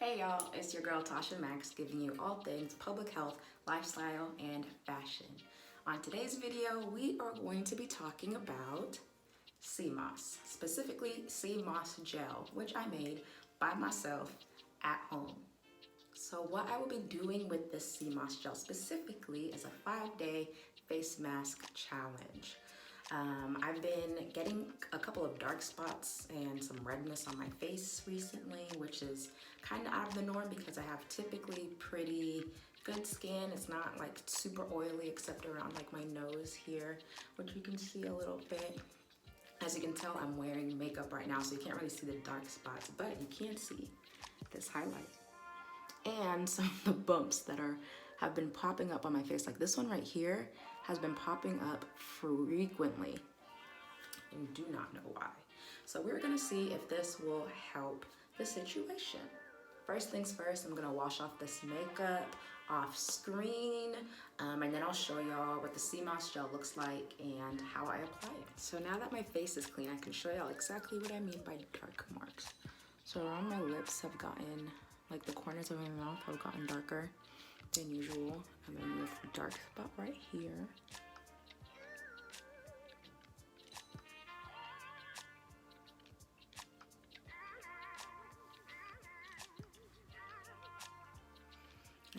Hey y'all, it's your girl Tasha Max giving you all things public health, lifestyle, and fashion. On today's video, we are going to be talking about SEAMOSS, specifically SEAMOSS gel, which I made by myself at home. So what I will be doing with this SEAMOSS gel specifically is a 5-day face mask challenge. I've been getting a couple of dark spots and some redness on my face recently, which is kind of out of the norm because I have typically pretty good skin. It's not like super oily except around like my nose here, which you can see a little bit. As you can tell, I'm wearing makeup right now, so you can't really see the dark spots, but you can see this highlight and some of the bumps that have been popping up on my face. Like this one right here has been popping up frequently and do not know why. So we're gonna see if this will help the situation. First things first, I'm gonna wash off this makeup off screen, and then I'll show y'all what the SEAMOSS gel looks like and how I apply it. So now that my face is clean, I can show y'all exactly what I mean by dark marks. So around my lips have gotten, like the corners of my mouth have gotten darker than usual. And then this dark spot right here.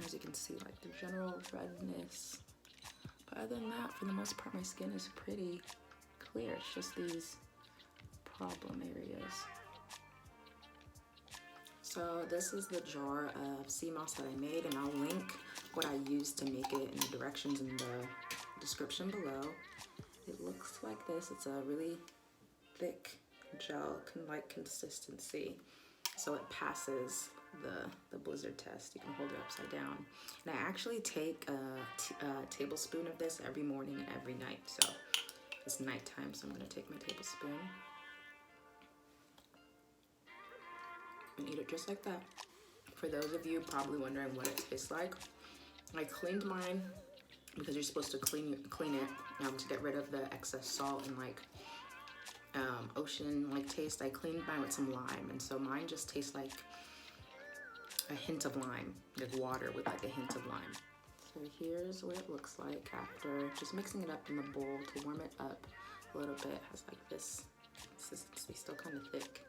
As you can see, like the general redness. But other than that, for the most part, my skin is pretty clear. It's just these problem areas. So this is the jar of SEAMOSS that I made, and I'll link what I used to make it in the directions in the description below. It looks like this. It's a really thick gel-like consistency, so it passes the blizzard test. You can hold it upside down. And I actually take a tablespoon of this every morning and every night. So it's nighttime, so I'm gonna take my tablespoon and eat it just like that. For those of you probably wondering what it tastes like, I cleaned mine because you're supposed to clean it to get rid of the excess salt and like ocean like taste. I cleaned mine with some lime, and so mine just tastes like a hint of lime, like water with like a hint of lime. So here's what it looks like after just mixing it up in the bowl to warm it up a little bit. It has like this consistency, still kind of thick,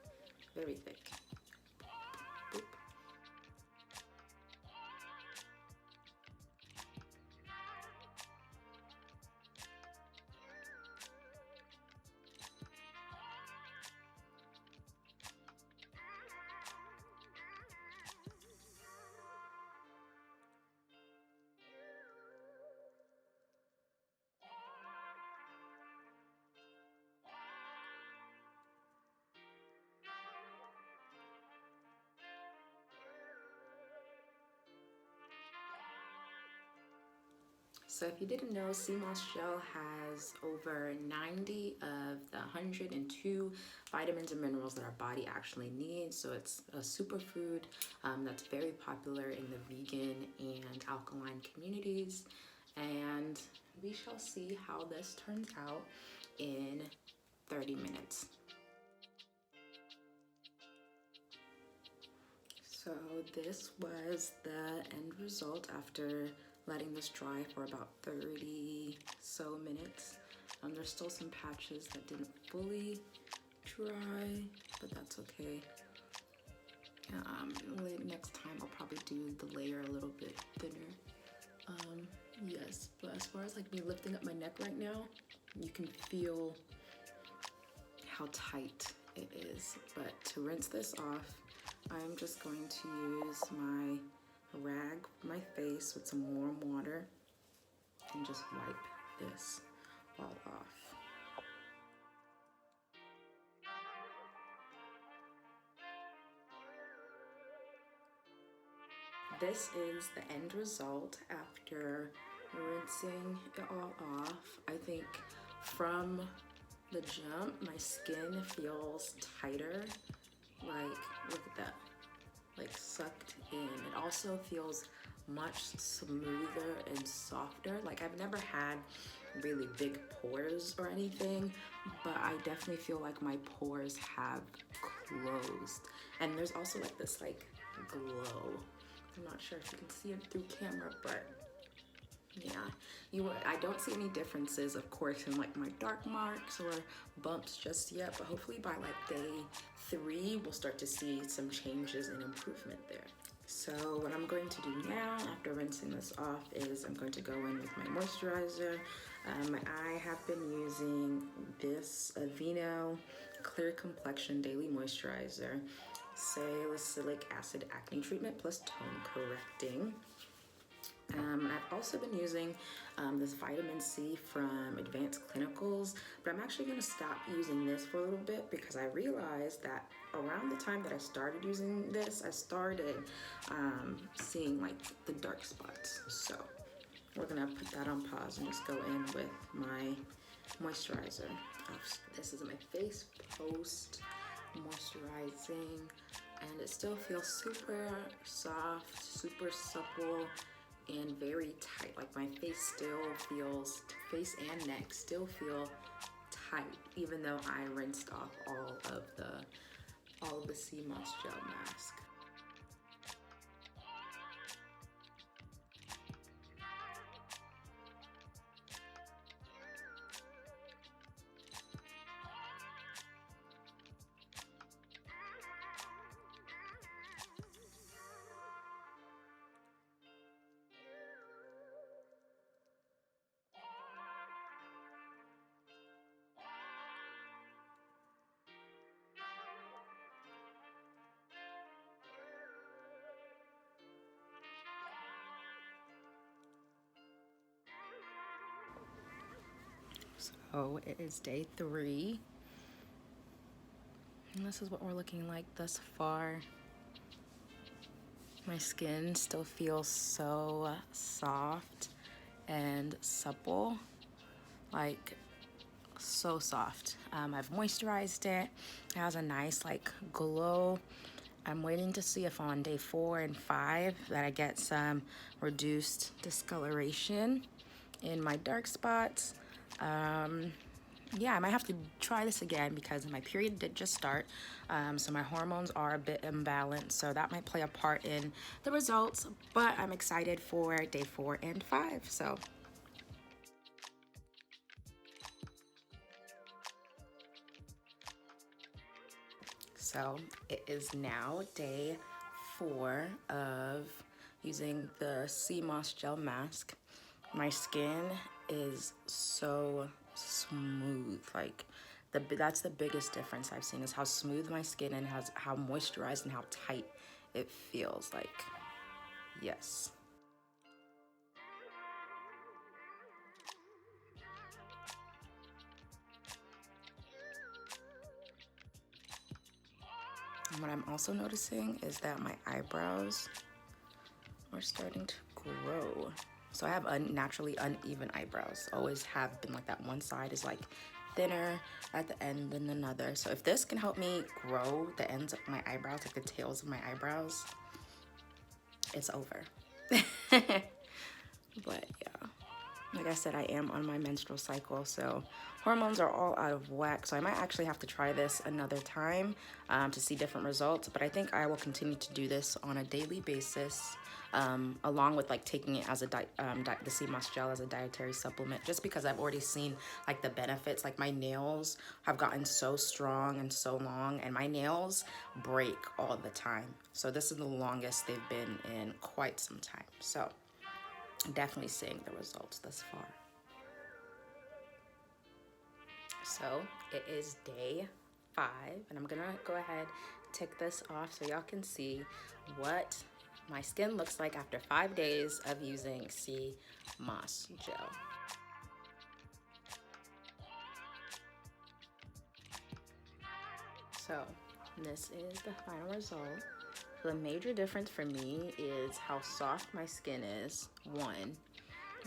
very thick. Boop. So if you didn't know, SEAMOSS gel has over 90 of the 102 vitamins and minerals that our body actually needs. So it's a superfood that's very popular in the vegan and alkaline communities. And we shall see how this turns out in 30 minutes. So this was the end result after letting this dry for about 30 so minutes. There's still some patches that didn't fully dry, but that's okay. Next time I'll probably do the layer a little bit thinner. Yes, but as far as like me lifting up my neck right now, you can feel how tight it is. But to rinse this off, I'm just going to use my rag my face with some warm water and just wipe this all off. This is the end result after rinsing it all off. I think from the jump, my skin feels tighter. Like, look at that. Like sucked in. It also feels much smoother and softer. Like I've never had really big pores or anything, but I definitely feel like my pores have closed. And there's also like this like glow. I'm not sure if you can see it through camera, but yeah, I don't see any differences, of course, in like my dark marks or bumps just yet, but hopefully by like day 3, we'll start to see some changes and improvement there. So what I'm going to do now, after rinsing this off, is I'm going to go in with my moisturizer. I have been using this Aveeno Clear Complexion Daily Moisturizer, Salicylic Acid Acne Treatment plus Tone Correcting. I've also been using this vitamin C from Advanced Clinicals, but I'm actually going to stop using this for a little bit because I realized that around the time that I started using this, I started seeing like the dark spots. So we're going to put that on pause and just go in with my moisturizer. This is my face post moisturizing, and it still feels super soft, super supple, and very tight. Like my face and neck still feel tight, even though I rinsed off all of the SEAMOSS gel mask. So it is day 3, and this is what we're looking like thus far. My skin still feels so soft and supple, like so soft. I've moisturized it. It has a nice like glow. I'm waiting to see if on day 4 and 5 that I get some reduced discoloration in my dark spots. Yeah, I might have to try this again because my period did just start, so my hormones are a bit imbalanced, so that might play a part in the results, but I'm excited for day 4 and 5. So it is now day 4 of using the SEAMOSS gel mask. My skin is so smooth. Like that's the biggest difference I've seen, is how smooth my skin and how moisturized and how tight it feels. Like, yes. And what I'm also noticing is that my eyebrows are starting to grow. So I have naturally uneven eyebrows. Always have been like that. One side is like thinner at the end than another. So if this can help me grow the ends of my eyebrows, like the tails of my eyebrows, it's over. But yeah, like I said, I am on my menstrual cycle, so hormones are all out of whack. So I might actually have to try this another time to see different results. But I think I will continue to do this on a daily basis, along with like taking it as a the SEAMOSS gel as a dietary supplement, just because I've already seen like the benefits. Like my nails have gotten so strong and so long, and my nails break all the time. So this is the longest they've been in quite some time. So I'm definitely seeing the results thus far. So it is day 5, and I'm gonna go ahead, take this off so y'all can see what my skin looks like after 5 days of using SEAMOSS gel. So this is the final result. The major difference for me is how soft my skin is, 1.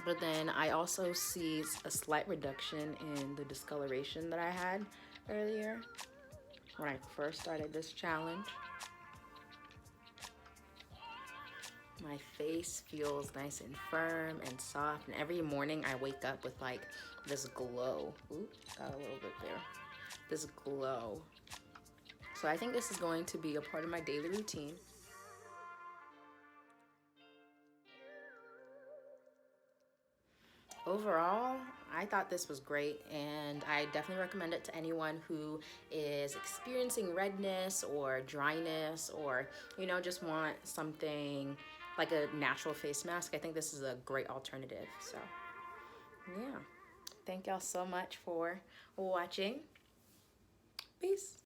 But then I also see a slight reduction in the discoloration that I had earlier when I first started this challenge. My face feels nice and firm and soft, and every morning I wake up with like this glow. Ooh, got a little bit there. This glow. So I think this is going to be a part of my daily routine. Overall, I thought this was great, and I definitely recommend it to anyone who is experiencing redness or dryness, or just want something like a natural face mask. I think this is a great alternative. So yeah, thank y'all so much for watching. Peace.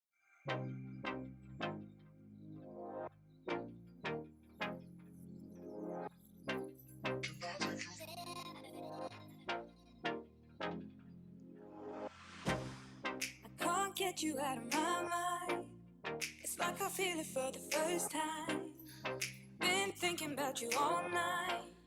Can't get you out of my mind. It's like I feel it for the first time. Been thinking about you all night.